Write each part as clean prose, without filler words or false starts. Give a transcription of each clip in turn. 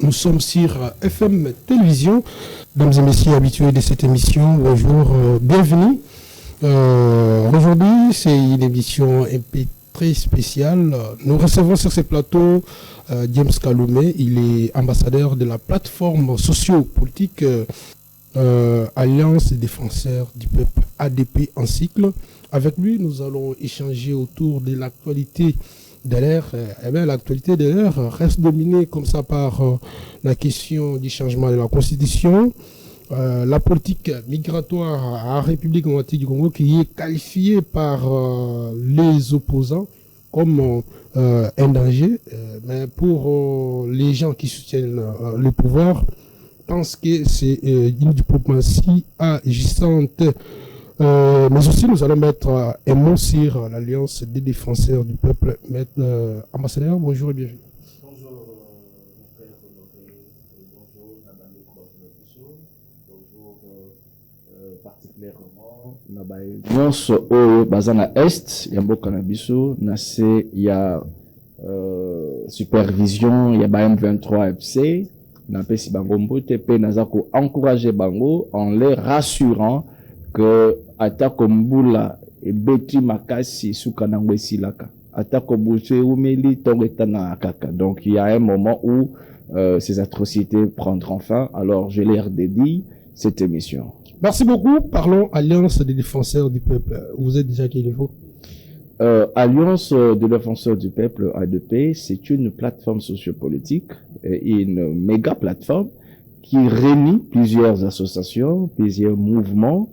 Nous sommes sur FM Télévision. Mesdames et messieurs habitués de cette émission, bonjour, bienvenue. Aujourd'hui, c'est une émission un peu très spéciale. Nous recevons sur ce plateau James Kaloumé. Il est ambassadeur de la plateforme socio-politique Alliance des défenseurs du peuple ADP en cycle. Avec lui, nous allons échanger autour de l'actualité de l'ère. L'actualité de l'ère reste dominée comme ça par la question du changement de la Constitution, la politique migratoire en République démocratique du Congo qui est qualifiée par les opposants comme un danger, mais pour les gens qui soutiennent le pouvoir, pensent que c'est une diplomatie agissante. Mais aussi, nous allons mettre un mot sur l'Alliance des défenseurs du peuple. Maître ambassadeur, bonjour et bienvenue. Bonjour, mon frère Honoré, et bonjour, Nabandé Koubassou. Bonjour, particulièrement, Nabandé au Bazana Est, Yambo Canabiso, Nassé, il y a supervision, il y a M23 FC, Napesi Bangombo, TP, Nazako, encourager Bango en les rassurant que Atako Mbula et Beti Makasi Soukanangwe Silaka. Atako Bouche Umeli Tongetana Akaka. Donc il y a un moment où ces atrocités prendront fin. Alors je leur dédie cette émission. Merci beaucoup. Parlons Alliance des défenseurs du peuple. Vous êtes déjà à quel niveau? Alliance des défenseurs du peuple ADP, c'est une plateforme sociopolitique, une méga plateforme qui réunit plusieurs associations, plusieurs mouvements,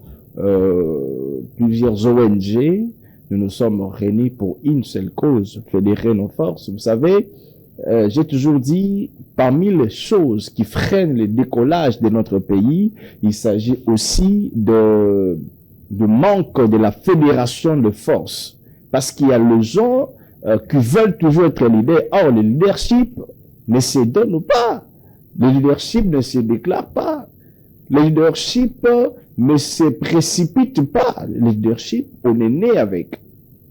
plusieurs ONG. Nous nous sommes réunis pour une seule cause, fédérer nos forces. Vous savez, j'ai toujours dit, parmi les choses qui freinent le décollage de notre pays, il s'agit aussi de manque de la fédération de forces. Parce qu'il y a les gens qui veulent toujours être leaders. Or, le leadership ne se donne pas. Le leadership ne se déclare pas. Le leadership ne se précipite pas. Le leadership, on est né avec.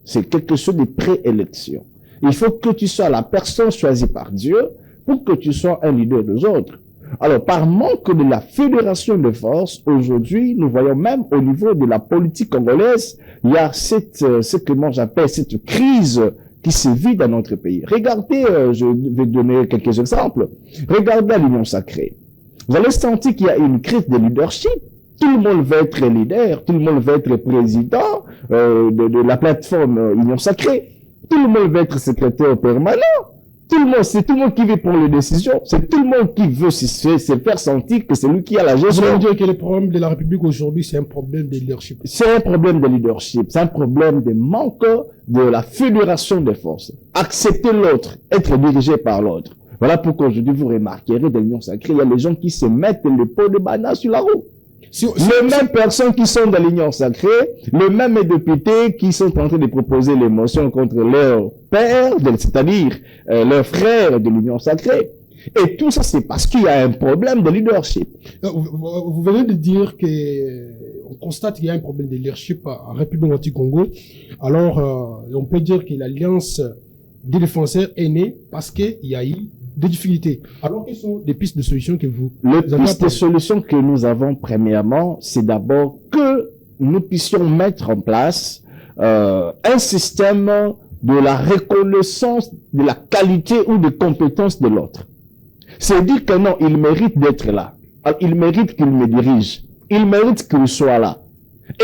C'est quelque chose de préélection. Il faut que tu sois la personne choisie par Dieu pour que tu sois un leader des autres. Alors, par manque de la fédération de forces, aujourd'hui, nous voyons même au niveau de la politique congolaise, il y a ce que moi j'appelle cette crise qui se vit dans notre pays. Regardez, je vais donner quelques exemples. Regardez l'Union sacrée. Vous allez sentir qu'il y a une crise de leadership. Tout le monde veut être leader, tout le monde veut être président de la plateforme Union sacrée. Tout le monde veut être secrétaire permanent. C'est tout le monde qui veut prendre les décisions. C'est tout le monde qui veut se faire sentir que c'est lui qui a la gestion. Vous voulez dire que le problème de la République aujourd'hui, c'est un problème de leadership? C'est un problème de leadership. C'est un problème de manque de la fédération des forces. Accepter l'autre, être dirigé par l'autre. Voilà pourquoi aujourd'hui vous remarquerez dans l'Union sacrée, il y a les gens qui se mettent le pot de banane sur la roue. Les mêmes personnes qui sont dans l'Union sacrée, les mêmes députés qui sont en train de proposer les motions contre leur père, c'est-à-dire leurs frères de l'Union sacrée. Et tout ça, c'est parce qu'il y a un problème de leadership. Vous venez de dire que on constate qu'il y a un problème de leadership en République démocratique du Congo. Alors, on peut dire que l'Alliance des défenseurs est née parce qu'il y a eu des difficultés. Alors, quelles sont les pistes de solutions que vous avez? Les pistes de solutions que nous avons, premièrement, c'est d'abord que nous puissions mettre en place un système de la reconnaissance de la qualité ou de compétence de l'autre. C'est dire que non, il mérite d'être là. Il mérite qu'il me dirige. Il mérite qu'il soit là.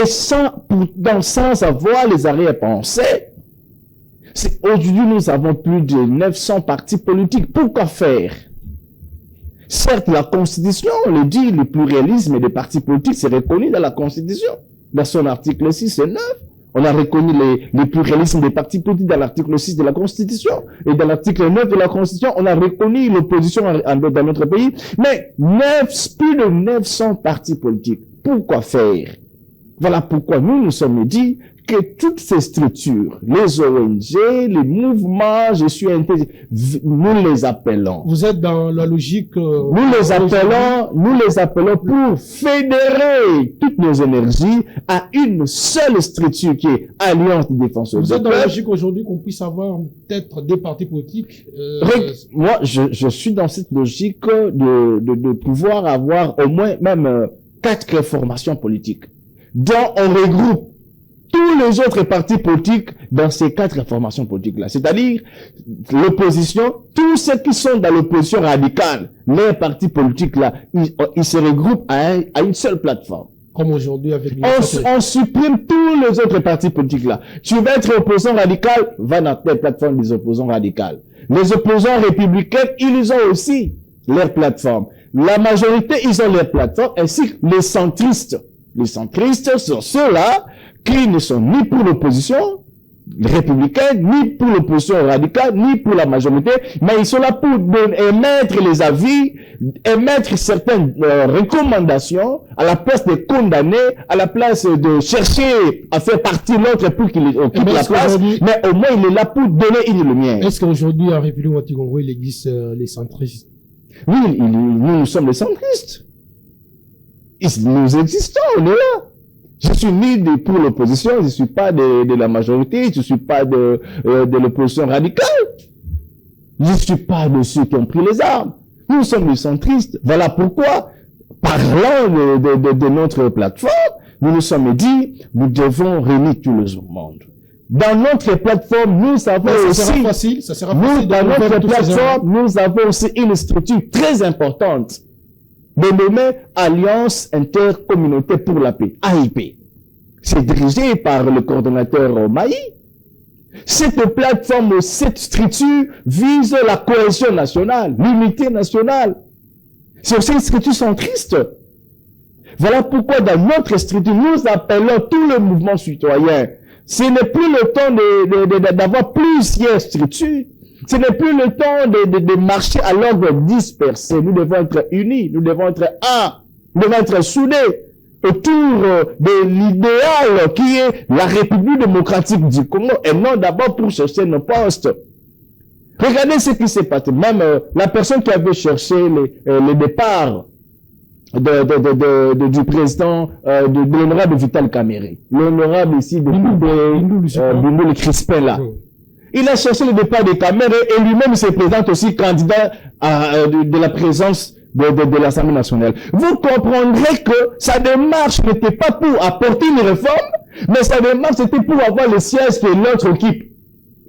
Et sans avoir les arrière-pensées, aujourd'hui, nous avons plus de 900 partis politiques. Pourquoi faire? Certes, la Constitution le dit, le pluralisme des partis politiques, c'est reconnu dans la Constitution. Dans son article 6 et 9, on a reconnu le pluralisme des partis politiques dans l'article 6 de la Constitution. Et dans l'article 9 de la Constitution, on a reconnu l'opposition dans notre pays. Mais plus de 900 partis politiques. Pourquoi faire? Voilà pourquoi nous nous sommes dit que toutes ces structures, les ONG, les mouvements, je suis intégré, nous les appelons. Vous êtes dans la logique... nous les appelons pour fédérer toutes nos énergies à une seule structure qui est Alliance des défenseurs. Vous êtes dans la logique aujourd'hui qu'on puisse avoir peut-être des partis politiques moi, je suis dans cette logique de pouvoir avoir au moins même 4 formations politiques, dont on regroupe tous les autres partis politiques dans ces 4 formations politiques-là. C'est-à-dire l'opposition, tous ceux qui sont dans l'opposition radicale, les partis politiques-là, ils se regroupent à une seule plateforme. Comme aujourd'hui avec... On supprime tous les autres partis politiques-là. Tu veux être opposant radical, va dans la plateforme des opposants radicaux. Les opposants républicains, ils ont aussi leur plateforme. La majorité, ils ont leur plateforme, ainsi que les centristes. Les centristes sont ceux-là qui ne sont ni pour l'opposition républicaine, ni pour l'opposition radicale, ni pour la majorité, mais ils sont là pour émettre les avis, émettre certaines recommandations, à la place de condamner, à la place de chercher à faire partie l'autre pour qu'il occupe la place, mais au moins il est là pour donner une lumière. Est-ce qu'aujourd'hui, en République du Congo, il existe les centristes? Oui, nous sommes les centristes. Nous existons, on est là. Je suis ni pour l'opposition, je suis pas de la majorité, je suis pas de l'opposition radicale. Je suis pas de ceux qui ont pris les armes. Nous sommes les centristes. Voilà pourquoi, parlant de notre plateforme, nous nous sommes dit, nous devons réunir tout le monde. Dans notre plateforme, nous avons aussi, dans notre plateforme, nous avons aussi une structure très importante, dénommée Alliance intercommunautaire pour la paix, AIP. C'est dirigé par le coordonnateur Maï. Cette plateforme, cette structure vise la cohésion nationale, l'unité nationale. C'est aussi une structure centriste. Voilà pourquoi dans notre structure, nous appelons tout le mouvement citoyen. Ce n'est plus le temps d'avoir plusieurs structures. Ce n'est plus le temps de marcher à l'ordre dispersé. Nous devons être unis, nous devons être un, nous devons être soudés autour de l'idéal qui est la République démocratique du Congo et non d'abord pour chercher nos postes. Regardez ce qui s'est passé. Même la personne qui avait cherché le départ du président de l'honorable Vital Kamerhe, l'honorable ici de Bindou Crispin là. Il a cherché le départ de Kamerhe et lui-même se présente aussi candidat de la présence de l'Assemblée nationale. Vous comprendrez que sa démarche n'était pas pour apporter une réforme, mais sa démarche était pour avoir le siège que l'autre occupe.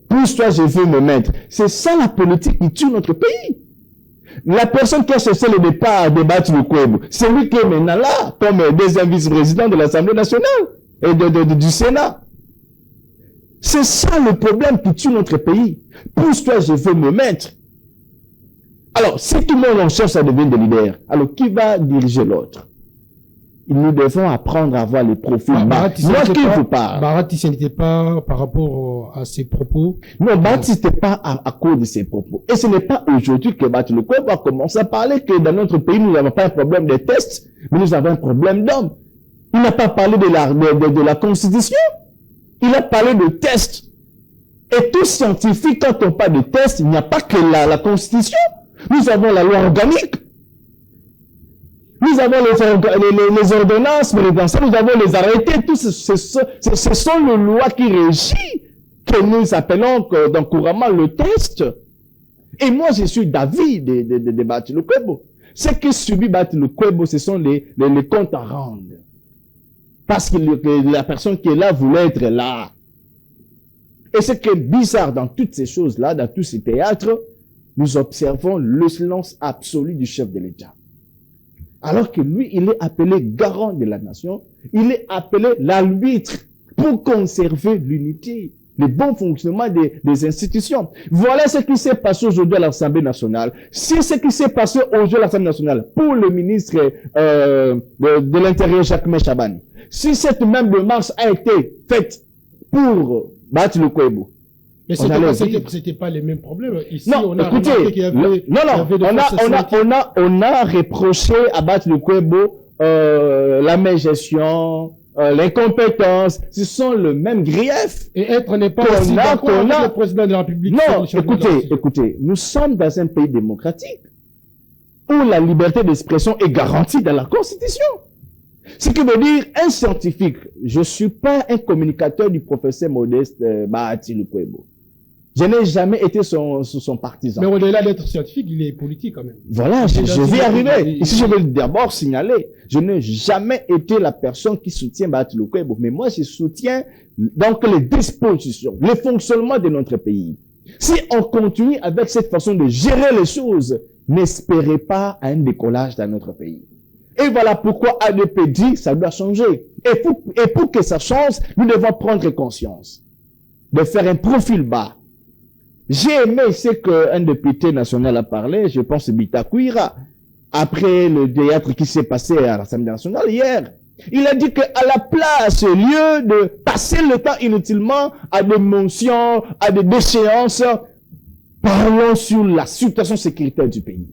Pousse-toi, je veux me mettre. C'est ça la politique qui tue notre pays. La personne qui a cherché le départ de Bati Lukwebo, c'est lui qui est maintenant là, comme deuxième vice-président de l'Assemblée nationale et du Sénat. C'est ça le problème qui tue notre pays. Pousse-toi, je veux me mettre. Alors, si tout le monde en cherche à devenir des leaders, alors qui va diriger l'autre? Nous devons apprendre à voir les profils. Moi qui vous parle. Barati, ce n'était pas par rapport à ses propos. Non, Barati, ce n'était pas à cause de ses propos. Et ce n'est pas aujourd'hui que Bati Lukwebo va commencer à parler que dans notre pays, nous n'avons pas un problème de tests, mais nous avons un problème d'hommes. Il n'a pas parlé de la Constitution. Il a parlé de tests. Et tout scientifique, quand on parle de tests, il n'y a pas que la Constitution. Nous avons la loi organique. Nous avons les ordonnances, mais dans ça, nous avons les arrêtés. Tout ce sont les lois qui régissent, que nous appelons donc couramment le test. Et moi, je suis d'avis de Bati Lukwebo. Ce que subit Bati Lukwebo, ce sont les comptes à rendre. Parce que la personne qui est là voulait être là. Et ce qui est bizarre dans toutes ces choses-là, dans tous ces théâtres, nous observons le silence absolu du chef de l'État. Alors que lui, il est appelé garant de la nation, il est appelé l'arbitre pour conserver l'unité, le bon fonctionnement des institutions. Voilà ce qui s'est passé aujourd'hui à l'Assemblée nationale. C'est ce qui s'est passé aujourd'hui à l'Assemblée nationale pour le ministre de l'Intérieur, Jacques Chabani. Si cette même démarche a été faite pour Bati Lukwebo, mais c'était pas les mêmes problèmes. Ici, non, on a écoutez, on a reproché à Bati Lukwebo la mégestion, l'incompétence, ce sont le même grief. Et être n'est pas Qu'on aussi a, d'accord qu'on avec a. le président de la République. Non, sur le changement de la Constitution. écoutez, nous sommes dans un pays démocratique où la liberté d'expression est garantie dans la Constitution. Ce qui veut dire, un scientifique, je ne suis pas un communicateur du professeur Modeste Bahati Lukwebo. Je n'ai jamais été son partisan. Mais au-delà d'être scientifique, il est politique quand même. Voilà, je vais y arriver. Ici, je vais d'abord signaler, je n'ai jamais été la personne qui soutient Bahati Lukwebo, mais moi, je soutiens donc les dispositions, le fonctionnement de notre pays. Si on continue avec cette façon de gérer les choses, n'espérez pas un décollage dans notre pays. Et voilà pourquoi ADP dit que ça doit changer. Et pour que ça change, nous devons prendre conscience de faire un profil bas. J'ai aimé ce qu'un député national a parlé, je pense Bitakuira, après le théâtre qui s'est passé à l'Assemblée nationale hier. Il a dit qu'à la place, au lieu de passer le temps inutilement à des motions, à des déchéances, parlons sur la situation sécuritaire du pays.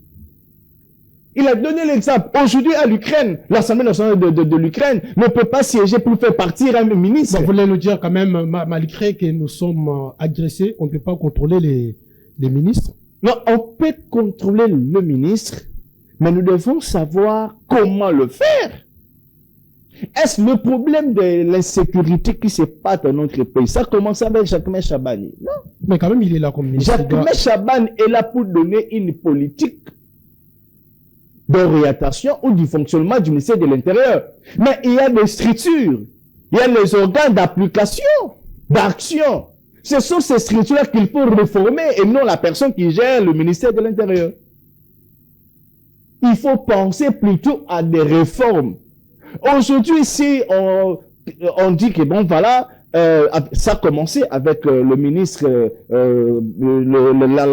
Il a donné l'exemple. Aujourd'hui, à l'Ukraine, l'Assemblée nationale de l'Ukraine ne peut pas siéger pour faire partir un ministre. Vous voulez nous dire quand même, malgré que nous sommes agressés, on ne peut pas contrôler les ministres? Non, on peut contrôler le ministre, mais nous devons savoir comment le faire. Est-ce le problème de l'insécurité qui se passe dans notre pays? Ça commence avec Jacquemain Chabani. Non. Mais quand même, il est là comme ministre. Jacquemain Chabani est là pour donner une politique d'orientation ou du fonctionnement du ministère de l'Intérieur. Mais il y a des structures, il y a les organes d'application, d'action. Ce sont ces structures-là qu'il faut réformer et non la personne qui gère le ministère de l'Intérieur. Il faut penser plutôt à des réformes. Aujourd'hui, si on dit que bon, voilà, ça a commencé avec le ministre,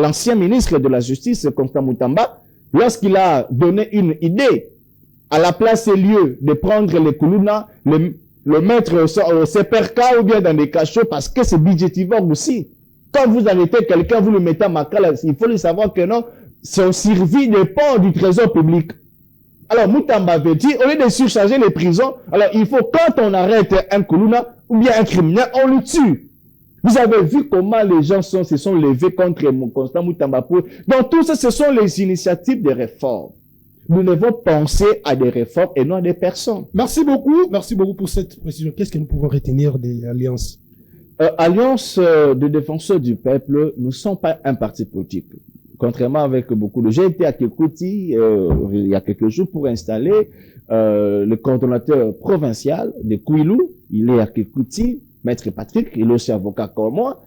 l'ancien ministre de la Justice, Constant Moutamba, lorsqu'il a donné une idée, à la place et lieu de prendre les Koulouna, le mettre au CPRK ou bien dans des cachots parce que c'est budgétivore aussi. Quand vous arrêtez quelqu'un, vous le mettez à Makala, il faut le savoir que non, son survie dépend du trésor public. Alors, Moutamba avait dit, au lieu de surcharger les prisons, alors il faut, quand on arrête un Koulouna ou bien un criminel, on le tue. Vous avez vu comment les gens se sont levés contre Constant Moutamba. Donc, tout ça, ce sont les initiatives de réforme. Nous devons penser à des réformes et non à des personnes. Merci beaucoup pour cette précision. Qu'est-ce que nous pouvons retenir des alliances? Alliance de défenseurs du peuple, nous ne sommes pas un parti politique. Contrairement avec beaucoup de... J'ai été à Kekouti il y a quelques jours pour installer le coordonnateur provincial de Kouilou. Il est à Kekouti, Maître Patrick, il est aussi avocat comme moi.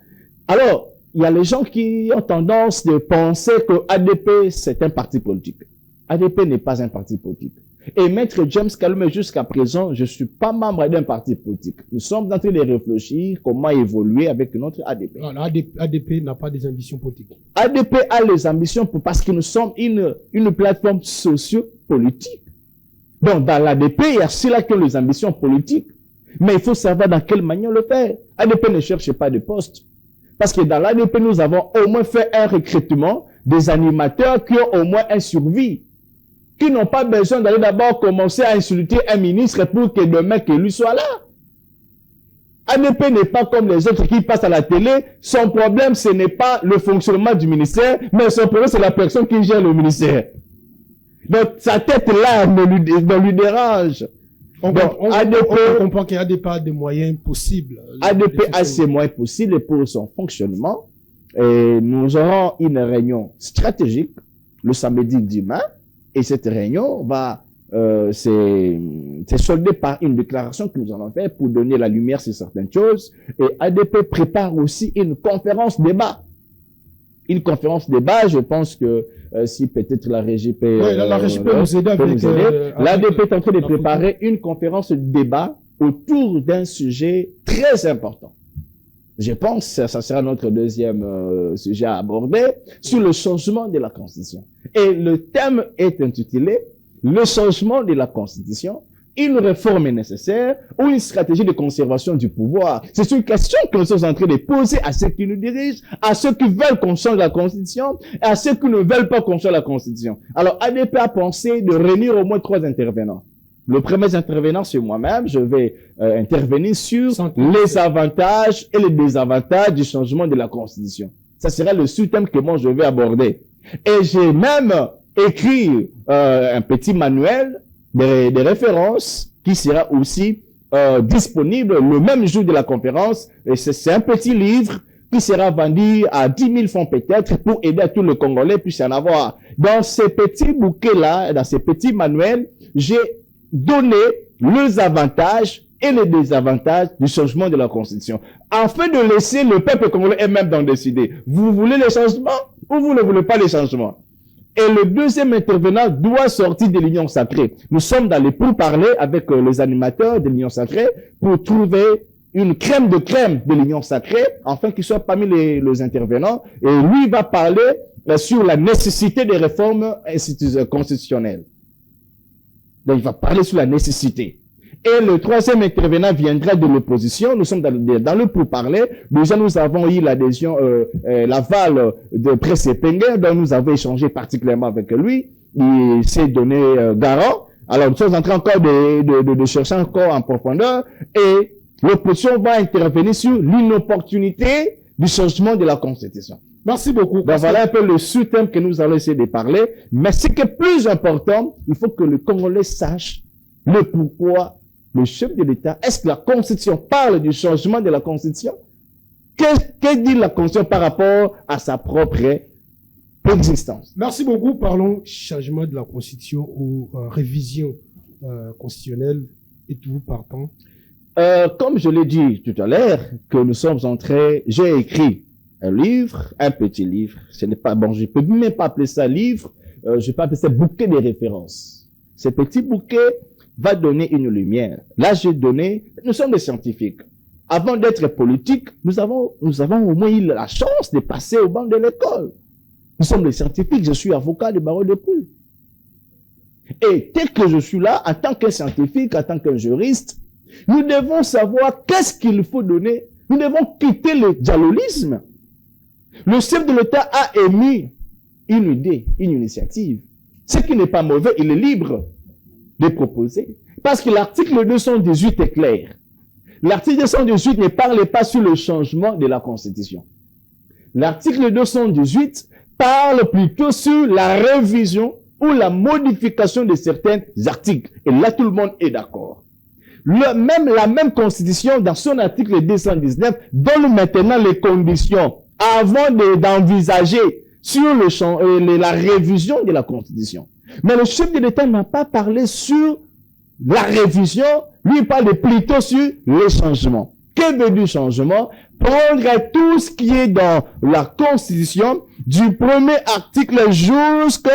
Alors, il y a les gens qui ont tendance de penser que ADP, c'est un parti politique. ADP n'est pas un parti politique. Et Maître James Kalume, jusqu'à présent, je suis pas membre d'un parti politique. Nous sommes en train de réfléchir comment évoluer avec notre ADP. Alors, ADP n'a pas des ambitions politiques. ADP a les ambitions parce que nous sommes une plateforme socio-politique. Donc, dans l'ADP, il y a ceux-là qui ont les ambitions politiques. Mais il faut savoir dans quelle manière le faire. ADP ne cherche pas de poste. Parce que dans l'ADP, nous avons au moins fait un recrutement des animateurs qui ont au moins un survie. Qui n'ont pas besoin d'aller d'abord commencer à insulter un ministre pour que demain que lui soit là. ADP n'est pas comme les autres qui passent à la télé. Son problème, ce n'est pas le fonctionnement du ministère, mais son problème, c'est la personne qui gère le ministère. Donc, sa tête là ne lui dérange. On comprend qu'ADP a des moyens possibles. ADP a ses moyens possibles pour son fonctionnement. Et nous aurons une réunion stratégique le samedi 10 mai. Et cette réunion va c'est soldée par une déclaration que nous allons faire pour donner la lumière sur certaines choses. Et ADP prépare aussi une conférence débat. Une conférence débat, je pense que si peut-être la régie peut, la régie peut nous aider avec... L'ADP est en train de préparer une conférence débat autour d'un sujet très important. Je pense que ça sera notre deuxième sujet à aborder, sur le changement de la Constitution. Et le thème est intitulé « Le changement de la Constitution, une réforme est nécessaire ou une stratégie de conservation du pouvoir ?» C'est une question que nous sommes en train de poser à ceux qui nous dirigent, à ceux qui veulent qu'on change la Constitution et à ceux qui ne veulent pas qu'on change la Constitution. Alors, ADP a pensé de réunir au moins 3 intervenants. Le premier intervenant, c'est moi-même. Je vais intervenir sur Santé. les avantages et les désavantages du changement de la Constitution. Ça sera le sous-thème que moi je vais aborder. Et j'ai même écrit un petit manuel de références qui sera aussi disponible le même jour de la conférence. Et c'est un petit livre qui sera vendu à 10 000 francs peut-être pour aider à tout le Congolais puisse en avoir. Dans ces petits bouquets-là, dans ces petits manuels, j'ai donné les avantages et les désavantages du changement de la Constitution, afin de laisser le peuple congolais elle-même d'en décider. Vous voulez les changements ou vous ne voulez pas les changements? Et le deuxième intervenant doit sortir de l'Union sacrée. Nous sommes dans les pourparlers avec les animateurs de l'Union sacrée pour trouver une crème de l'Union sacrée, afin qu'il soit parmi les intervenants. Et lui va parler sur la nécessité des réformes constitutionnelles. Donc, il va parler sur la nécessité. Et le troisième intervenant viendra de l'opposition. Nous sommes dans le pourparler. Déjà, nous avons eu l'adhésion, l'aval de Presse Penger, dont nous avons échangé particulièrement avec lui. Il s'est donné garant. Alors, nous sommes en train encore de chercher encore en profondeur. Et l'opposition va intervenir sur l'inopportunité du changement de la Constitution. Merci beaucoup. Donc voilà un peu le sous-thème que nous allons essayer de parler. Mais ce qui est plus important, il faut que le Congolais sache le pourquoi le chef de l'État, est-ce que la Constitution parle du changement de la Constitution? Que dit la Constitution par rapport à sa propre existence? Merci beaucoup. Parlons changement de la Constitution ou révision constitutionnelle. Êtes-vous partant? Comme je l'ai dit tout à l'heure, que nous sommes entrés, j'ai écrit un livre, un petit livre. Ce n'est pas bon, je peux même pas appeler ça livre. Je peux appeler ça bouquet de références. Ce petit bouquet va donner une lumière. Là, nous sommes des scientifiques. Avant d'être politiques, nous avons au moins eu la chance de passer au banc de l'école. Nous sommes des scientifiques, je suis avocat des barreaux de Poule. Et tel que je suis là, en tant que scientifique, en tant que juriste, nous devons savoir qu'est-ce qu'il faut donner. Nous devons quitter le dialogisme. Le chef de l'État a émis une idée, une initiative. Ce qui n'est pas mauvais, il est libre de proposer. Parce que l'article 218 est clair. L'article 218 ne parle pas sur le changement de la Constitution. L'article 218 parle plutôt sur la révision ou la modification de certains articles. Et là, tout le monde est d'accord. La même Constitution, dans son article 219, donne maintenant les conditions avant d'envisager sur la révision de la Constitution. Mais le chef de l'État n'a pas parlé sur la révision, lui il parle plutôt sur les changements. Que veut dire changement? Prendre tout ce qui est dans la Constitution, du premier article jusqu'au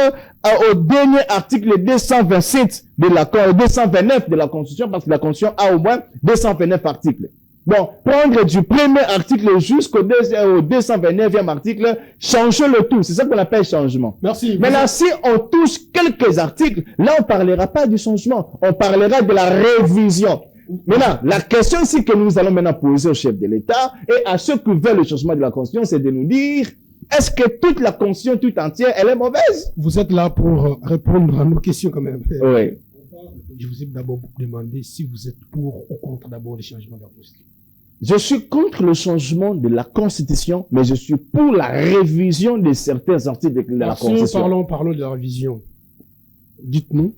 dernier article 227 229 de la Constitution, parce que la Constitution a au moins 229 articles. Bon, prendre du premier article jusqu'au 229e article, changer le tout. C'est ça qu'on appelle changement. Merci. Maintenant, si on touche quelques articles, là, on parlera pas du changement. On parlera de la révision. Maintenant, la question ici que nous allons maintenant poser au chef de l'État et à ceux qui veulent le changement de la Constitution, c'est de nous dire, est-ce que toute la Constitution tout entière, elle est mauvaise? Vous êtes là pour répondre à nos questions quand même. Oui. Je vous ai d'abord demandé si vous êtes pour ou contre d'abord les changements de la Constitution. Je suis contre le changement de la Constitution, mais je suis pour la révision de certains articles de la Constitution. Parlons de la révision. Dites-nous,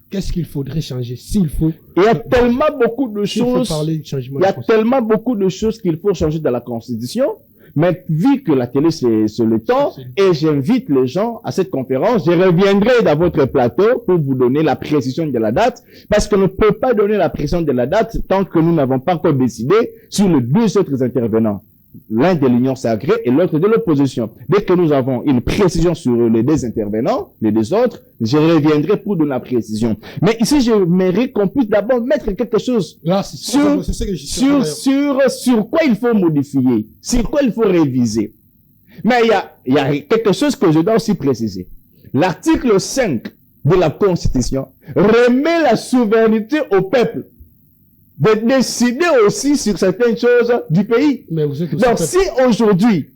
qu'est-ce qu'il faudrait changer s'il faut? Il y a tellement beaucoup de choses. Il y a tellement beaucoup de choses qu'il faut changer dans la Constitution. Mais vu que la télé c'est le temps, et j'invite les gens à cette conférence, je reviendrai dans votre plateau pour vous donner la précision de la date, parce qu'on ne peut pas donner la précision de la date tant que nous n'avons pas encore décidé sur les deux autres intervenants. L'un de l'Union sacrée et l'autre de l'opposition. Dès que nous avons une précision sur les deux intervenants, les deux autres, je reviendrai pour donner la précision. Mais ici, je mérite qu'on puisse d'abord mettre quelque chose là, sur quoi il faut modifier, sur quoi il faut réviser. Mais il y a quelque chose que je dois aussi préciser. L'article 5 de la Constitution remet la souveraineté au peuple de décider aussi sur certaines choses du pays. Mais vous êtes aussi donc, si aujourd'hui,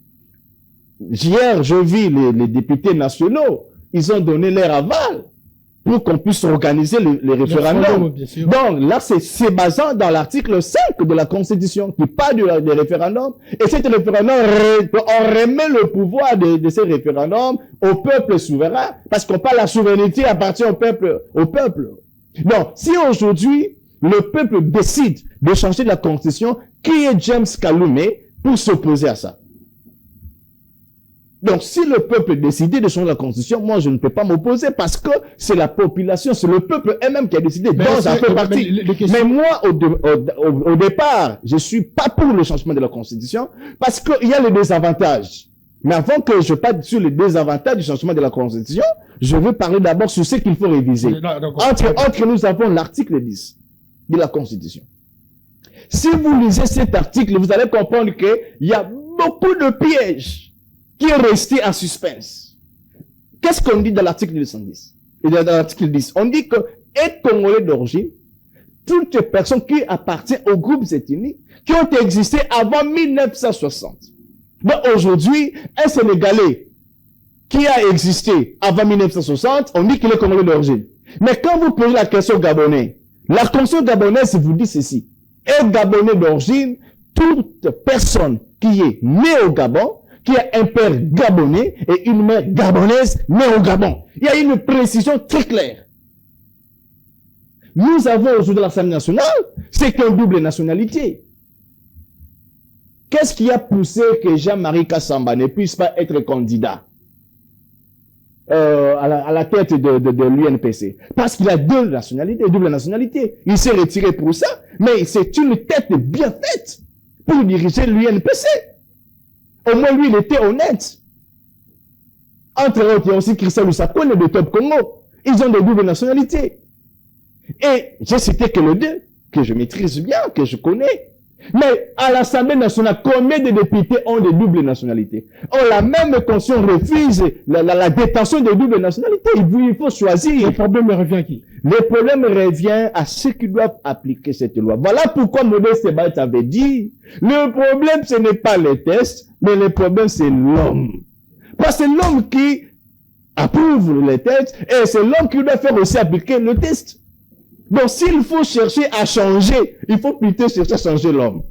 hier, je vis les députés nationaux, ils ont donné leur aval pour qu'on puisse organiser les référendums. Donc là, c'est basant dans l'article 5 de la Constitution qui parle des référendums. Et cet référendum, on remet le pouvoir de ces référendums au peuple souverain, parce qu'on parle de la souveraineté appartient au peuple. Donc, si aujourd'hui, le peuple décide de changer la Constitution, qui est James Kalume pour s'opposer à ça? Donc, si le peuple décide de changer la Constitution, moi, je ne peux pas m'opposer parce que c'est la population, c'est le peuple elle-même qui a décidé. Donc, ça fait partie. Mais moi, au départ, je suis pas pour le changement de la Constitution parce qu'il y a les désavantages. Mais avant que je parle sur les désavantages du changement de la Constitution, je veux parler d'abord sur ce qu'il faut réviser. Entre nous avons l'article 10 de la Constitution. Si vous lisez cet article, vous allez comprendre qu'il y a beaucoup de pièges qui est resté en suspense. Qu'est-ce qu'on dit dans l'article 210 et dans l'article 10? On dit que est Congolais d'origine, toutes les personnes qui appartiennent aux groupes ethniques qui ont existé avant 1960. Donc aujourd'hui, un Sénégalais qui a existé avant 1960, on dit qu'il est Congolais d'origine. Mais quand vous posez la question Gabonais, la Constitution gabonaise vous dit ceci. Est Gabonais d'origine, toute personne qui est née au Gabon, qui a un père gabonais et une mère gabonaise née au Gabon. Il y a une précision très claire. Nous avons aujourd'hui l'Assemblée nationale, c'est qu'une double nationalité. Qu'est-ce qui a poussé que Jean-Marie Kassamba ne puisse pas être candidat à la tête de l'UNPC? Parce qu'il a double nationalité. Il s'est retiré pour ça, mais c'est une tête bien faite pour diriger l'UNPC. Au moins, lui, il était honnête. Entre autres, il y a aussi Christian Lusakone de Top Congo. Ils ont des doubles nationalités. Et j'ai cité que les deux, que je maîtrise bien, que je connais. Mais à l'Assemblée nationale, combien de députés ont des doubles nationalités? La même Constitution refuse la détention des doubles nationalités. Il faut choisir. Le problème revient à qui? Le problème revient à ceux qui doivent appliquer cette loi. Voilà pourquoi Modeste Sebald avait dit, le problème ce n'est pas les tests, mais le problème c'est l'homme. Parce que c'est l'homme qui approuve les tests et c'est l'homme qui doit faire aussi appliquer le test. Donc s'il faut chercher à changer, il faut plutôt chercher à changer l'homme.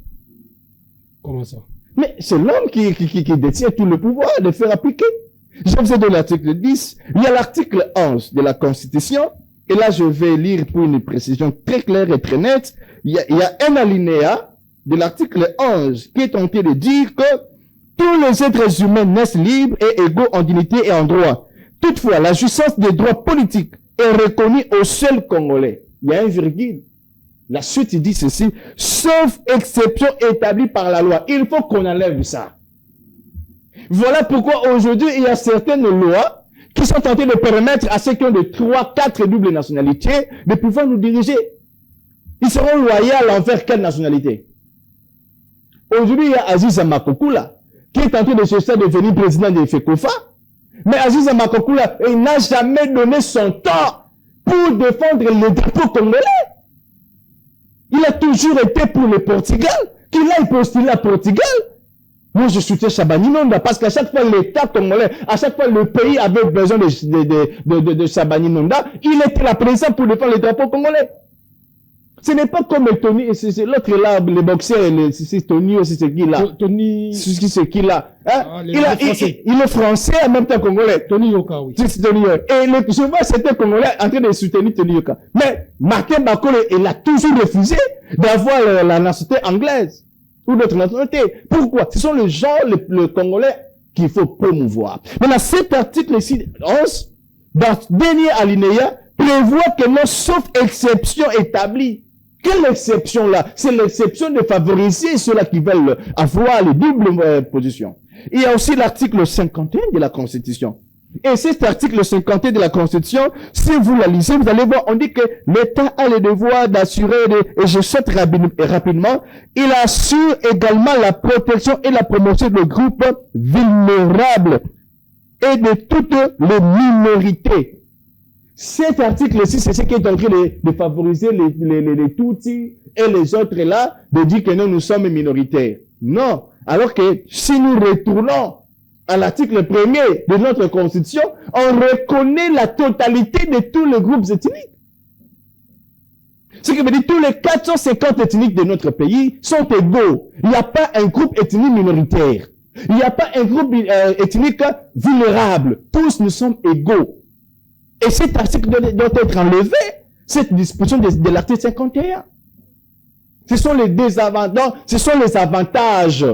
Comment ça? Mais c'est l'homme qui détient tout le pouvoir de faire appliquer. Je vous ai donné l'article 10, il y a l'article 11 de la Constitution. Et là, je vais lire pour une précision très claire et très nette. Il y a un alinéa de l'article 11 qui est tenté de dire que tous les êtres humains naissent libres et égaux en dignité et en droit. Toutefois, la jouissance des droits politiques est reconnue aux seuls Congolais. Il y a un virgule. La suite dit ceci, sauf exception établie par la loi. Il faut qu'on enlève ça. Voilà pourquoi aujourd'hui, il y a certaines lois qui sont tentés de permettre à ceux qui ont de 3, 4 doubles nationalités de pouvoir nous diriger. Ils seront loyaux envers quelle nationalité? Aujourd'hui, il y a Aziz Makokula qui est tenté de chercher à devenir président de FECOFA. Mais Aziz Makokula, il n'a jamais donné son temps pour défendre le drapeau congolais. Il a toujours été pour le Portugal, qu'il aille postuler à Portugal. Moi, je soutiens Chabani Nonda parce qu'à chaque fois, l'État congolais, à chaque fois, le pays avait besoin de Chabani Nonda, il était là présent pour défendre le drapeau congolais. Ce n'est pas comme Tony, c'est l'autre là, les boxeurs, c'est Tony aussi, c'est qui là? Tony. C'est qui là? Hein? Ah, il est français en même temps congolais. Tony Yoka, oui. C'est Tony Yoka. Et je vois c'était congolais en train de soutenir Tony Yoka. Mais Martin Bakole, il a toujours refusé d'avoir la nationalité anglaise ou d'autres nationalités. Pourquoi? Ce sont les gens, le congolais qu'il faut promouvoir. Maintenant, cet article ici, 11, dans le dernier alinéa, prévoit que non, sauf exception établie. Quelle exception là? C'est l'exception de favoriser ceux-là qui veulent avoir les doubles positions. Il y a aussi l'article 51 de la Constitution. Et cet article 51 de la Constitution, si vous la lisez, vous allez voir, on dit que l'État a le devoir d'assurer, et je cite rapidement, il assure également la protection et la promotion des groupes vulnérables et de toutes les minorités. Cet article-ci, c'est ce qui est en train de favoriser les Tutsis et les autres là, de dire que nous sommes minoritaires. Non. Alors que si nous retournons à l'article 1er de notre Constitution, on reconnaît la totalité de tous les groupes ethniques. Ce qui veut dire que tous les 450 ethniques de notre pays sont égaux. Il n'y a pas un groupe ethnique minoritaire. Il n'y a pas un groupe ethnique vulnérable. Tous nous sommes égaux. Et cet article doit être enlevé, cette disposition de l'article 51. Ce sont les désavantages, ce sont les avantages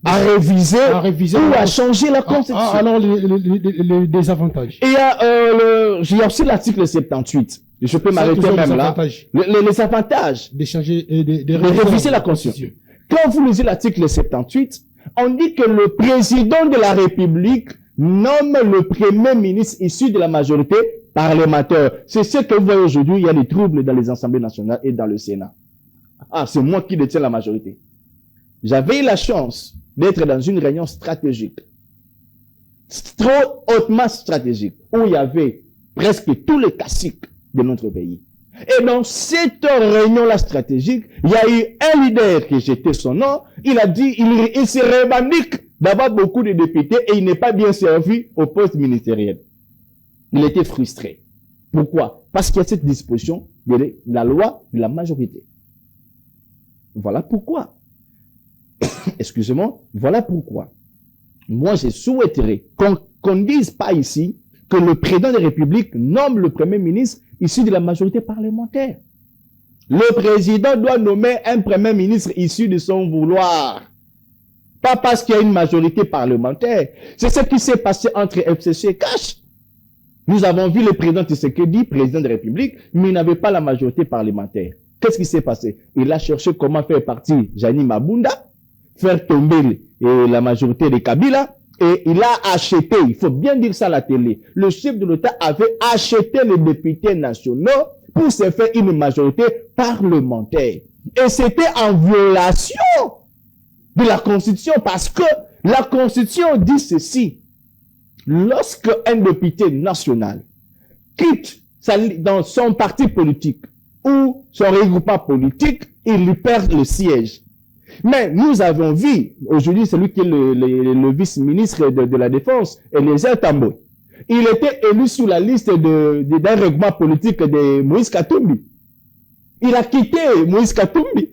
à réviser ou à changer la Constitution. Alors, les désavantages. Et il y a aussi l'article 78. Je peux m'arrêter même là. Les avantages de réviser la Constitution. Quand vous lisez l'article 78, on dit que le président de la République nomme le premier ministre issu de la majorité parlementaire. C'est ce que vous voyez aujourd'hui, il y a des troubles dans les assemblées nationales et dans le Sénat. Ah, c'est moi qui détiens la majorité. J'avais eu la chance d'être dans une réunion stratégique, trop hautement stratégique, où il y avait presque tous les caciques de notre pays. Et dans cette réunion-là stratégique, il y a eu un leader qui jetait son nom, il a dit, il se revendique d'avoir beaucoup de députés et il n'est pas bien servi au poste ministériel. Il était frustré. Pourquoi? Parce qu'il y a cette disposition de la loi de la majorité. Voilà pourquoi. Excusez-moi, voilà pourquoi. Moi, je souhaiterais qu'on ne dise pas ici que le président de la République nomme le premier ministre issu de la majorité parlementaire. Le président doit nommer un premier ministre issu de son vouloir. Pas parce qu'il y a une majorité parlementaire. C'est ce qui s'est passé entre FCC et Cash. Nous avons vu le président Tshisekedi, président de la République, mais il n'avait pas la majorité parlementaire. Qu'est-ce qui s'est passé? Il a cherché comment faire partir Jani Mabunda, faire tomber la majorité de Kabila, et il a acheté, il faut bien dire ça à la télé, le chef de l'État avait acheté les députés nationaux pour se faire une majorité parlementaire. Et c'était en violation de la Constitution, parce que la Constitution dit ceci: lorsque un député national quitte dans son parti politique ou son regroupement politique, il lui perd le siège. Mais nous avons vu, aujourd'hui, celui qui est le vice-ministre de la Défense, Eliezer Tambo, il était élu sur la liste d'un regroupement politique de Moïse Katumbi. Il a quitté Moïse Katumbi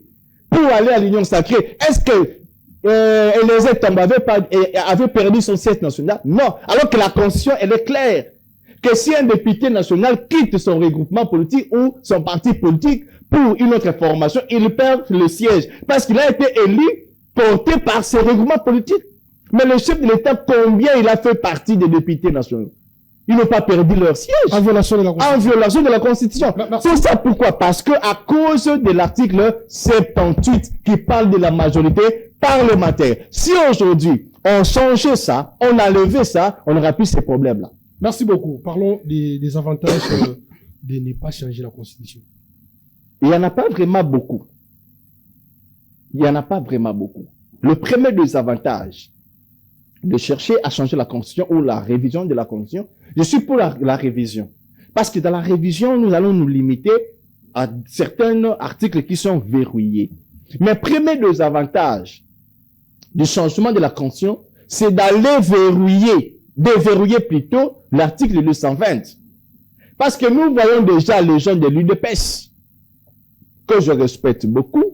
pour aller à l'Union sacrée. Est-ce que Eliezer Tambo avait perdu son siège national? Non. Alors que la Constitution, elle est claire. Que si un député national quitte son regroupement politique ou son parti politique pour une autre formation, il perd le siège. Parce qu'il a été élu, porté par ses regroupements politiques. Mais le chef de l'État, combien il a fait partie des députés nationaux? Ils n'ont pas perdu leur siège. En violation de la Constitution. En violation de la Constitution. C'est ça pourquoi? Parce que à cause de l'article 78 qui parle de la majorité parlementaire. Si aujourd'hui, on changeait ça, on a levé ça, on n'aura plus ces problèmes-là. Merci beaucoup. Parlons des avantages de ne pas changer la Constitution. Il n'y en a pas vraiment beaucoup. Il n'y en a pas vraiment beaucoup. Le premier des avantages de chercher à changer la Constitution ou la révision de la Constitution, je suis pour la révision. Parce que dans la révision, nous allons nous limiter à certains articles qui sont verrouillés. Mais le premier des avantages du changement de la Constitution, c'est d'aller déverrouiller plutôt l'article 220. Parce que nous voyons déjà les gens de l'UDPS, que je respecte beaucoup,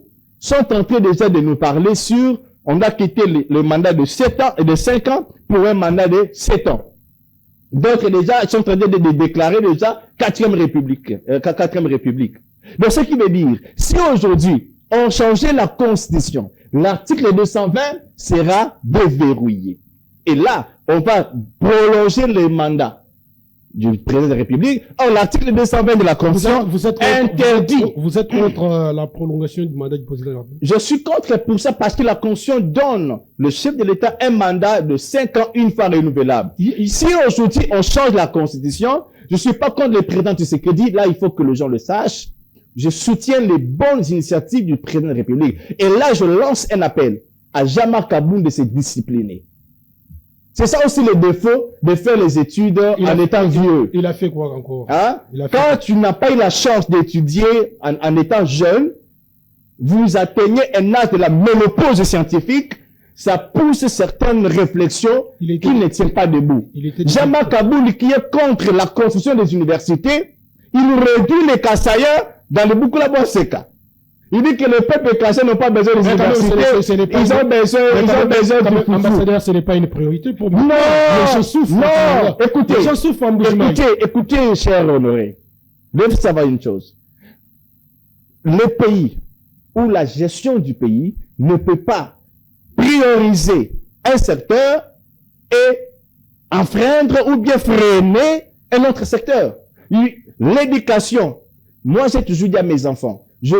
sont en train déjà de nous parler sur, on a quitté le mandat de 7 ans et de 5 ans pour un mandat de 7 ans. D'autres déjà sont en train de déclarer déjà 4e République. Donc ce qui veut dire, si aujourd'hui on changeait la Constitution, l'article 220 sera déverrouillé. Et là, on va prolonger les mandats du président de la République. Or, l'article 220 de la Constitution interdit. Vous êtes contre la prolongation du mandat du président de la République? Je suis contre pour ça parce que la Constitution donne le chef de l'État un mandat de 5 ans, une fois renouvelable. Si aujourd'hui on change la Constitution, je suis pas contre le président Tshisekedi. Là, il faut que les gens le sachent. Je soutiens les bonnes initiatives du président de la République. Et là, je lance un appel à Jean-Marc Aboun de se discipliner. C'est ça aussi le défaut de faire les études en étant vieux. Il a fait quoi encore? Hein? Quand tu n'as pas eu la chance d'étudier en étant jeune, vous atteignez un âge de la ménopause scientifique, ça pousse certaines réflexions qui ne tiennent pas debout. Jean-Marc Kaboul, qui est contre la construction des universités, il réduit les Kassaïens dans le Boukoulabo Seka. Il dit que le peuple kassais n'a pas besoin des universités, ils ont besoin du foufou. Ambassadeur, ce n'est pas une priorité pour moi. Non, les gens souffrent. non, écoutez, les gens souffrent en Bujumaï. écoutez, cher Honoré, vous devez savoir une chose. Le pays ou la gestion du pays ne peut pas prioriser un secteur et enfreindre ou bien freiner un autre secteur. L'éducation, moi j'ai toujours dit à mes enfants, je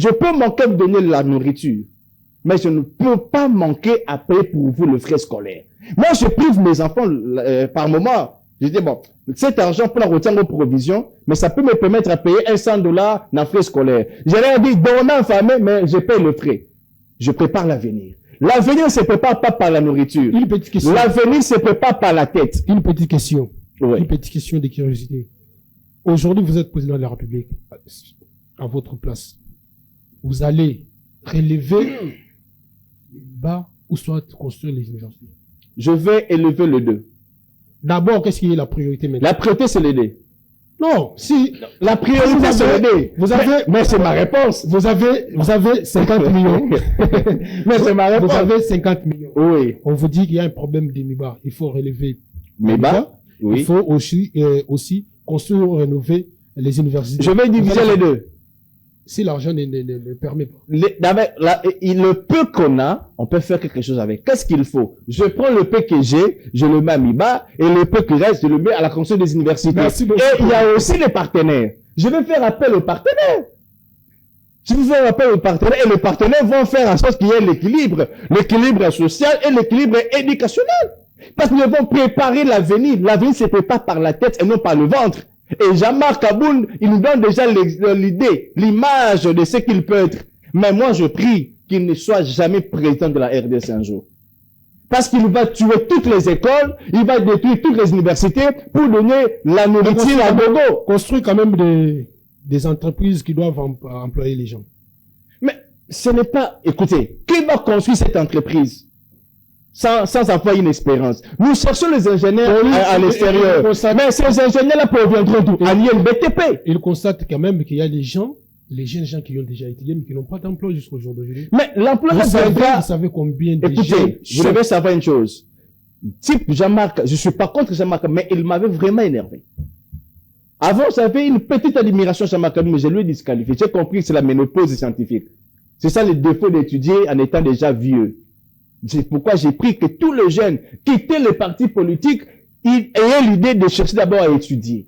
peux manquer de donner la nourriture, mais je ne peux pas manquer à payer pour vous le frais scolaire. Moi je prive mes enfants par moment. Je dis bon, cet argent pour la retirer aux provisions, mais ça peut me permettre de payer $100 dans frais scolaires. J'ai rien dit, donner en famille, mais je paye le frais. Je prépare l'avenir. L'avenir ne se prépare pas par la nourriture. Une petite question. L'avenir se prépare par la tête. Une petite question. Ouais. Une petite question de curiosité. Aujourd'hui, vous êtes président de la République, à votre place. Vous allez relever bas ou soit construire les universités? Je vais élever le 2. D'abord, qu'est-ce qui est la priorité maintenant? La priorité, c'est l'aider. Non, si. La priorité, c'est l'aider. Mais c'est ma réponse. Vous avez 50 millions. Mais c'est ma réponse. Vous avez 50 millions. Oui. On vous dit qu'il y a un problème des MIBA. Il faut relever MIBA. Oui. Il faut aussi construire ou rénover les universités. Je vais diviser les deux. Si l'argent ne permet pas. Le peu qu'on a, on peut faire quelque chose avec. Qu'est-ce qu'il faut? Je prends le peu que j'ai, je le mets à MIBA, et le peu qui reste, je le mets à la construction des universités. Merci beaucoup. Et il y a aussi les partenaires. Je vais faire appel aux partenaires. Je vais faire appel aux partenaires, et les partenaires vont faire en sorte qu'il y ait l'équilibre social et l'équilibre éducationnel. Parce qu'ils vont préparer l'avenir. L'avenir se prépare par la tête et non par le ventre. Et Jean-Marc Kaboul, il nous donne déjà l'idée, l'image de ce qu'il peut être. Mais moi, je prie qu'il ne soit jamais président de la RDC un jour. Parce qu'il va tuer toutes les écoles, il va détruire toutes les universités pour donner la nourriture à Gogo. Construire quand même des entreprises qui doivent employer les gens. Mais ce n'est pas... Écoutez, qui va construire cette entreprise sans avoir une espérance? Nous cherchons les ingénieurs à l'extérieur. Mais ces ingénieurs-là proviendront d'où? À l'INBTP. Ils constatent quand même qu'il y a les jeunes gens qui ont déjà étudié, mais qui n'ont pas d'emploi jusqu'au jour d'aujourd'hui. Mais l'emploi, vous savez combien de gens... Écoutez, vous devez savoir une chose. Type Jean-Marc, je suis pas contre Jean-Marc, mais il m'avait vraiment énervé. Avant, j'avais une petite admiration Jean-Marc, mais je lui ai disqualifié. J'ai compris que c'est la ménopause scientifique. C'est ça le défaut d'étudier en étant déjà vieux. C'est pourquoi j'ai pris que tous les jeunes quittaient les partis politiques, ils aient l'idée de chercher d'abord à étudier.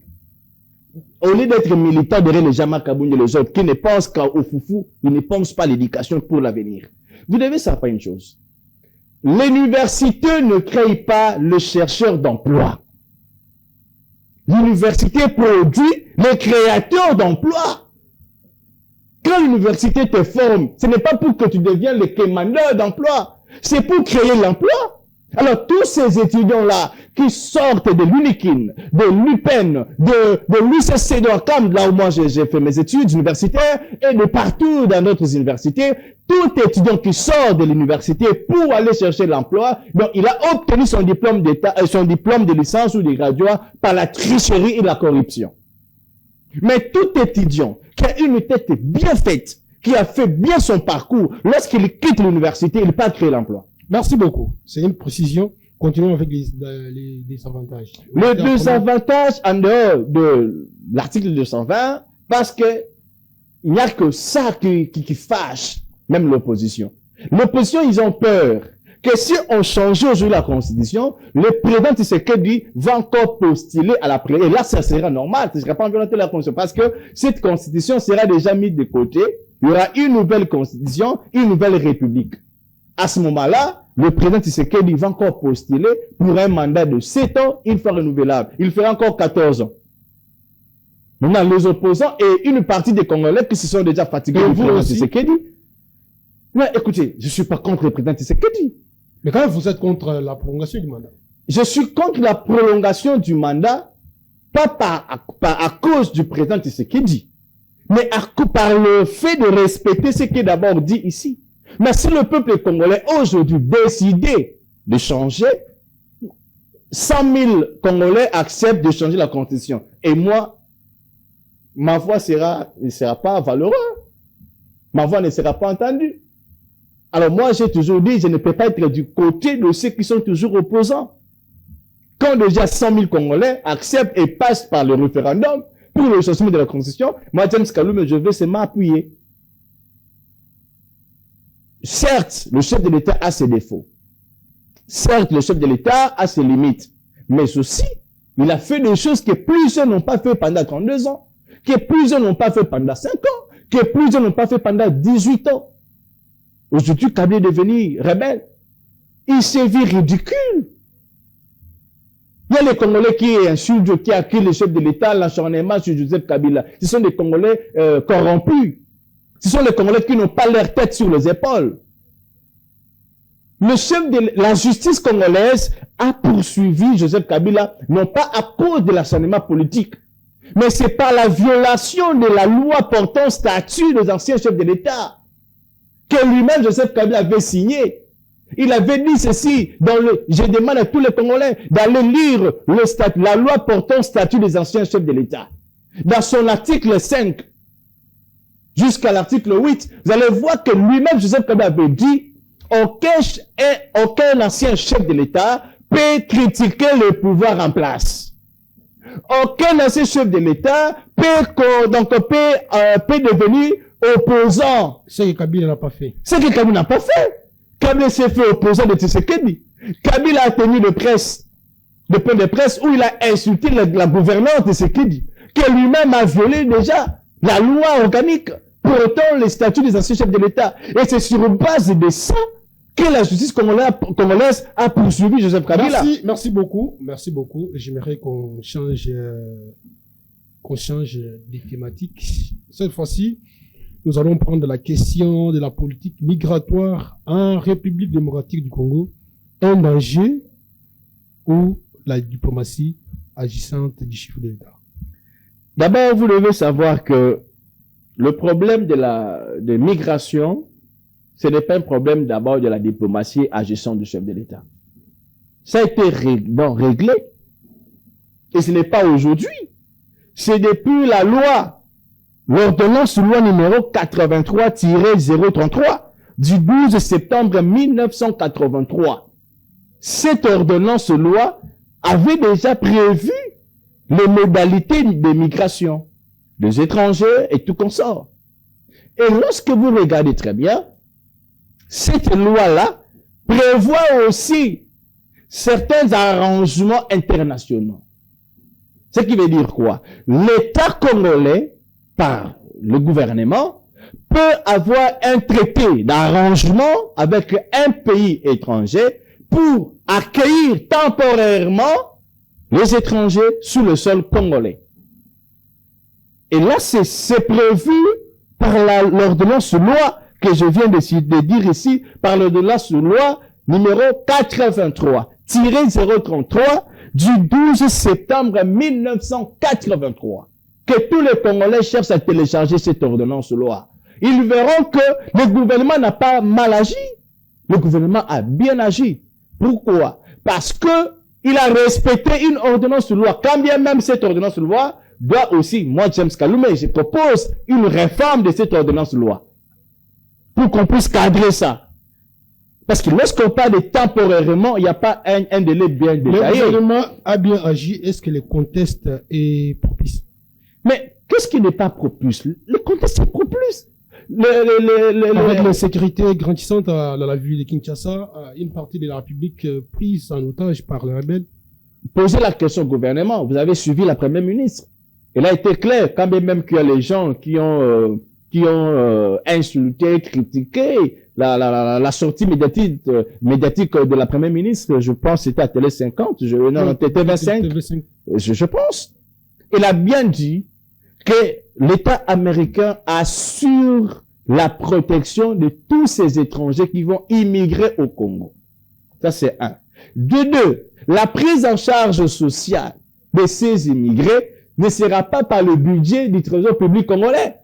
Au lieu d'être militants derrière les Jean-Marc Kaboul et les autres qui ne pensent qu'au foufou, ils ne pensent pas à l'éducation pour l'avenir. Vous devez savoir une chose. L'université ne crée pas le chercheur d'emploi. L'université produit les créateurs d'emploi. Quand l'université te forme, ce n'est pas pour que tu deviennes le commandeur d'emploi. C'est pour créer l'emploi. Alors, tous ces étudiants-là qui sortent de l'UNIKIN, de l'UPEN, de l'UCC de Wakam, là où moi j'ai fait mes études universitaires, et de partout dans d'autres universités, tout étudiant qui sort de l'université pour aller chercher l'emploi, donc il a obtenu son diplôme d'état, son diplôme de licence ou de graduat par la tricherie et la corruption. Mais tout étudiant qui a une tête bien faite, qui a fait bien son parcours, lorsqu'il quitte l'université, il peut créer l'emploi. Merci beaucoup. C'est une précision. Continuons avec les désavantages. Le désavantage en dehors de l'article 220, parce que il n'y a que ça qui fâche même l'opposition. L'opposition, ils ont peur que si on changeait aujourd'hui la Constitution, le président Tshisekedi va encore postuler à la présidence. Et là, ça sera normal. Ce ne sera pas en violation de la Constitution. Parce que cette Constitution sera déjà mise de côté. Il y aura une nouvelle Constitution, une nouvelle République. À ce moment-là, le président Tshisekedi va encore postuler pour un mandat de 7 ans, une fois renouvelable. Il fera encore 14 ans. Maintenant, les opposants et une partie des Congolais qui se sont déjà fatigués du président Tshisekedi. Mais écoutez, je ne suis pas contre le président Tshisekedi. Mais quand même, vous êtes contre la prolongation du mandat. Je suis contre la prolongation du mandat, pas à cause du président Tshisekedi, mais par le fait de respecter ce qui est d'abord dit ici. Mais si le peuple congolais aujourd'hui décidait de changer, 100 000 Congolais acceptent de changer la constitution. Et moi, ma voix ne sera pas valeureuse. Ma voix ne sera pas entendue. Alors moi, j'ai toujours dit, je ne peux pas être du côté de ceux qui sont toujours opposants. Quand déjà 100 000 Congolais acceptent et passent par le référendum pour le changement de la constitution, moi, James Kalume, je vais seulement appuyer. Certes, le chef de l'État a ses défauts. Certes, le chef de l'État a ses limites. Mais aussi, il a fait des choses que plusieurs n'ont pas fait pendant 32 ans, que plusieurs n'ont pas fait pendant 5 ans, que plusieurs n'ont pas fait pendant 18 ans. Aujourd'hui, Kabila est devenu rebelle. Il s'est vu ridicule. Il y a les Congolais qui insultent, qui accusent le chef de l'État, l'acharnement sur Joseph Kabila. Ce sont des Congolais corrompus. Ce sont les Congolais qui n'ont pas leur tête sur les épaules. Le chef de la justice congolaise a poursuivi Joseph Kabila, non pas à cause de l'acharnement politique, mais c'est par la violation de la loi portant statut des anciens chefs de l'État, que lui-même, Joseph Kabila, avait signé. Il avait dit ceci, je demande à tous les Congolais d'aller lire la loi portant statut des anciens chefs de l'État. Dans son article 5, jusqu'à l'article 8, vous allez voir que lui-même, Joseph Kabila, avait dit aucun ancien chef de l'État peut critiquer le pouvoir en place. Aucun ancien chef de l'État peut devenir opposant. Ce que Kabila n'a pas fait. Ce que Kabila n'a pas fait. Kabila s'est fait opposant de Tshisekedi. Kabila a tenu de point de presse où il a insulté la gouvernante de Tshisekedi, que lui-même a violé déjà la loi organique portant les statuts des anciens chefs de l'État. Et c'est sur base de ça que la justice congolaise a poursuivi Joseph Kabila. Merci beaucoup. Merci beaucoup. J'aimerais qu'on change des thématiques. Cette fois-ci, nous allons prendre la question de la politique migratoire en République démocratique du Congo. Un danger ou la diplomatie agissante du chef de l'État. D'abord, vous devez savoir que le problème de migration, ce n'est pas un problème d'abord de la diplomatie agissante du chef de l'État. Ça a été réglé. Et ce n'est pas aujourd'hui. C'est depuis la loi, l'ordonnance loi numéro 83-033 du 12 septembre 1983. Cette ordonnance loi avait déjà prévu les modalités de migration des étrangers et tout consort. Et lorsque vous regardez très bien, cette loi-là prévoit aussi certains arrangements internationaux. Ce qui veut dire quoi? L'État congolais, par le gouvernement, peut avoir un traité d'arrangement avec un pays étranger pour accueillir temporairement les étrangers sur le sol congolais. Et là, c'est prévu par l'ordonnance loi que je viens de dire ici, par l'ordonnance loi numéro 83-033 du 12 septembre 1983. Que tous les Congolais cherchent à télécharger cette ordonnance loi. Ils verront que le gouvernement n'a pas mal agi. Le gouvernement a bien agi. Pourquoi? Parce que il a respecté une ordonnance loi. Quand bien même cette ordonnance loi doit aussi, moi James Kalume, je propose une réforme de cette ordonnance loi. Pour qu'on puisse cadrer ça. Parce que lorsqu'on parle de temporairement, il n'y a pas un délai bien détaillé. Le gouvernement a bien agi. Est-ce que le contexte est propice? Mais qu'est-ce qui n'est pas propice? Le contexte est propice. Avec l'insécurité grandissante dans la ville de Kinshasa, une partie de la République prise en otage par les rebelles. Posez la question au gouvernement. Vous avez suivi la première ministre. Elle a été claire, quand même qu'il y a les gens qui ont insulté, critiqué la sortie médiatique de la première ministre. Je pense que c'était à Télé 50, TV5. Je pense. Elle a bien dit que l'État américain assure la protection de tous ces étrangers qui vont immigrer au Congo. Ça, c'est un. De deux, la prise en charge sociale de ces immigrés ne sera pas par le budget du trésor public congolais.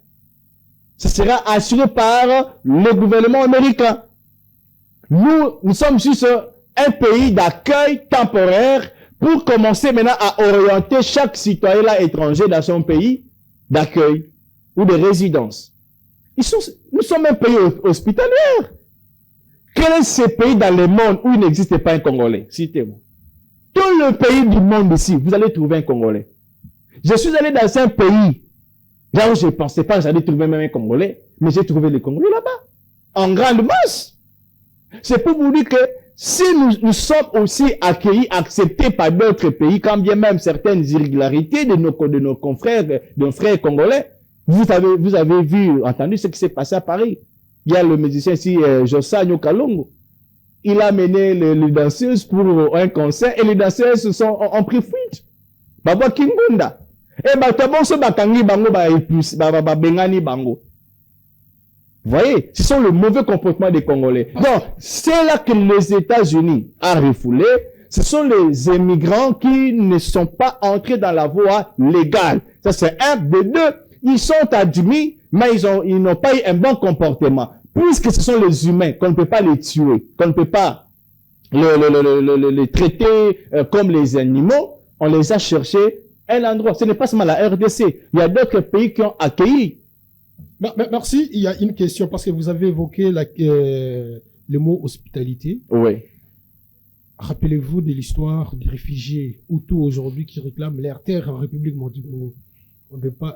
ce sera assuré par le gouvernement américain. Nous sommes juste un pays d'accueil temporaire pour commencer maintenant à orienter chaque citoyen là étranger dans son pays d'accueil ou de résidence. Nous sommes un pays hospitalier. Quel est ce pays dans le monde où il n'existe pas un Congolais? Citez-moi. Tout le pays du monde ici, vous allez trouver un Congolais. Je suis allé dans un pays, là où je ne pensais pas que j'allais trouver même un Congolais, mais j'ai trouvé les Congolais là-bas, en grande masse. C'est pour vous dire que si nous sommes aussi accueillis, acceptés par d'autres pays, quand bien même certaines irrégularités de nos confrères, de nos frères congolais, vous avez vu, entendu ce qui s'est passé à Paris. Il y a le musicien ici, Jossa Nyokalongo. Il a mené les danseuses pour un concert et les danseuses ont pris fuite. Baba Kingunda. Et Batabonso Bakangi Bango Bengani Bango. Vous voyez, ce sont le mauvais comportement des Congolais. Donc, c'est là que les États-Unis ont refoulé. Ce sont les immigrants qui ne sont pas entrés dans la voie légale. Ça, c'est un des deux. Ils sont admis, mais ils n'ont pas eu un bon comportement. Puisque ce sont les humains, qu'on ne peut pas les tuer, qu'on ne peut pas les traiter comme les animaux, on les a cherchés un endroit. Ce n'est pas seulement la RDC. Il y a d'autres pays qui ont accueilli. Merci. Il y a une question, parce que vous avez évoqué le mot hospitalité. Oui. Rappelez-vous de l'histoire des réfugiés Hutus aujourd'hui qui réclament leur terre en République du Congo.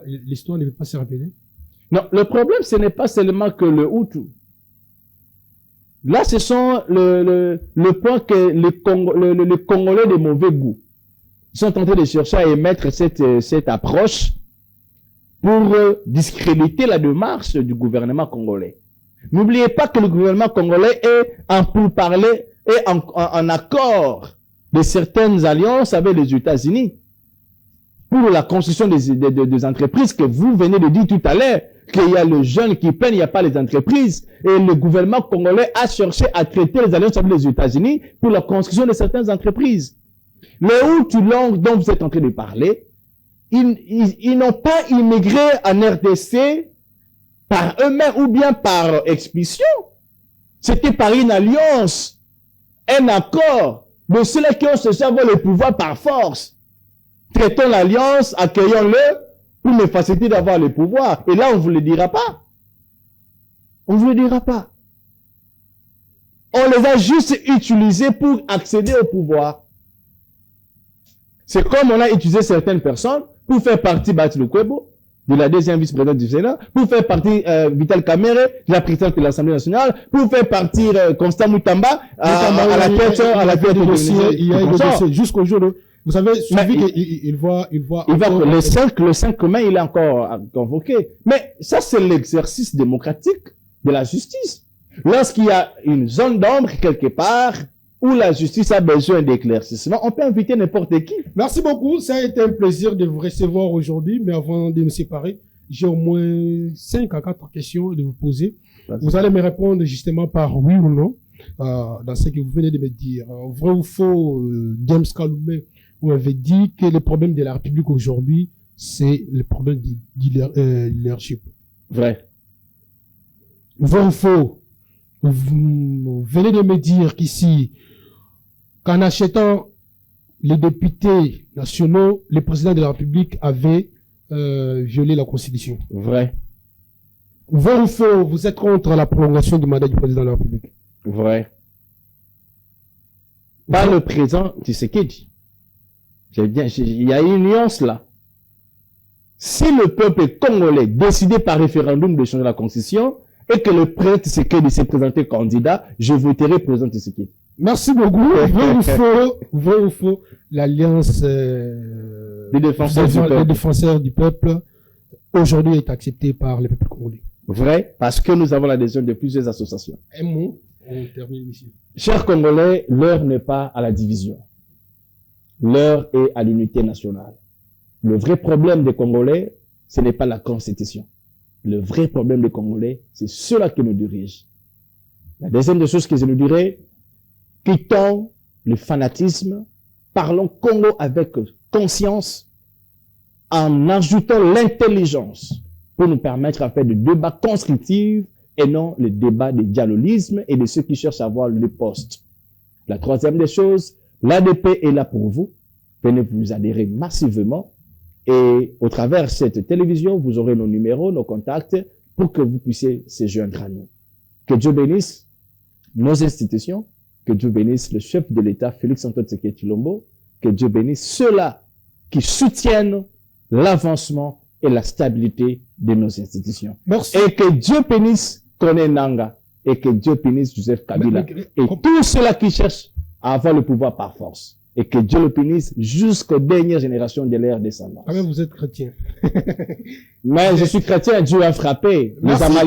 L'histoire ne veut pas se rappeler. Non, le problème, ce n'est pas seulement que le Hutu. Là, ce sont le point que les Congolais de mauvais goût sont en train de chercher à émettre cette approche pour discréditer la démarche du gouvernement congolais. N'oubliez pas que le gouvernement congolais est en pourparlers et en accord de certaines alliances avec les États-Unis pour la construction des entreprises que vous venez de dire tout à l'heure, qu'il y a le jeune qui peine, il n'y a pas les entreprises. Et le gouvernement congolais a cherché à traiter les alliances avec les États-Unis pour la construction de certaines entreprises. Les Hutus dont vous êtes en train de parler, ils n'ont pas immigré en RDC par eux-mêmes ou bien par expulsion. C'était par une alliance, un accord de ceux-là qui ont cherché à avoir le pouvoir par force. Traitons l'alliance, accueillons-le pour me faciliter d'avoir le pouvoir. Et là, on ne vous le dira pas. On ne vous le dira pas. On les a juste utilisés pour accéder au pouvoir. C'est comme on a utilisé certaines personnes pour faire partie Bati Lukwebo, de la deuxième vice-présidente du Sénat, pour faire partie Vital Kamerhe, la présidente de l'Assemblée nationale, pour faire partie Constant Moutamba à la tête du dossier. Il y a un dossier jusqu'au jour de... Vous savez, il voit le 5 mai, il est encore convoqué. Mais ça, c'est l'exercice démocratique de la justice. Lorsqu'il y a une zone d'ombre quelque part, où la justice a besoin d'éclaircissement, on peut inviter n'importe qui. Merci beaucoup. Ça a été un plaisir de vous recevoir aujourd'hui. Mais avant de nous séparer, j'ai au moins 5 à 4 questions de vous poser. Merci. Vous allez me répondre justement par oui ou non, dans ce que vous venez de me dire. Vrai ou faux, James Kalume, vous m'avez dit que le problème de la République aujourd'hui, c'est le problème du leadership. Vrai. Vrai ou faux, vous venez de me dire qu'ici, qu'en achetant les députés nationaux, le président de la République avait violé la Constitution. Vrai. Vrai ou faux, vous êtes contre la prolongation du mandat du président de la République. Vrai. Pas le président Tshisekedi. Il y a une nuance là. Si le peuple congolais décidait par référendum de changer la Constitution et que le président Tshisekedi s'est présenté candidat, je voterai président Tshisekedi. Merci beaucoup. Vrai ou faux, l'alliance des défenseurs du peuple aujourd'hui est acceptée par le peuple congolais. Vrai, parce que nous avons l'adhésion de plusieurs associations. Un mot, on termine ici. Chers Congolais, l'heure n'est pas à la division. L'heure est à l'unité nationale. Le vrai problème des Congolais, ce n'est pas la Constitution. Le vrai problème des Congolais, c'est ceux-là qui nous dirigent. La deuxième des choses que je nous dirais, quittons le fanatisme, parlons Congo avec conscience, en ajoutant l'intelligence pour nous permettre à faire des débats constructifs et non le débat de dialogisme et de ceux qui cherchent à avoir le poste. La troisième des choses, l'ADP est là pour vous. Venez vous adhérer massivement et au travers de cette télévision, vous aurez nos numéros, nos contacts pour que vous puissiez se joindre à nous. Que Dieu bénisse nos institutions, que Dieu bénisse le chef de l'État, Félix Antoine Tshisekedi Tshilombo, que Dieu bénisse ceux-là qui soutiennent l'avancement et la stabilité de nos institutions. Merci. Et que Dieu bénisse Kone Nanga et que Dieu bénisse Joseph Kabila et tous ceux-là qui cherchent à avoir le pouvoir par force. Et que Dieu le bénisse jusqu'aux dernières générations de leur descendance. Ah, mais vous êtes chrétien. Mais je suis chrétien, Dieu a frappé. Les Merci. Amalek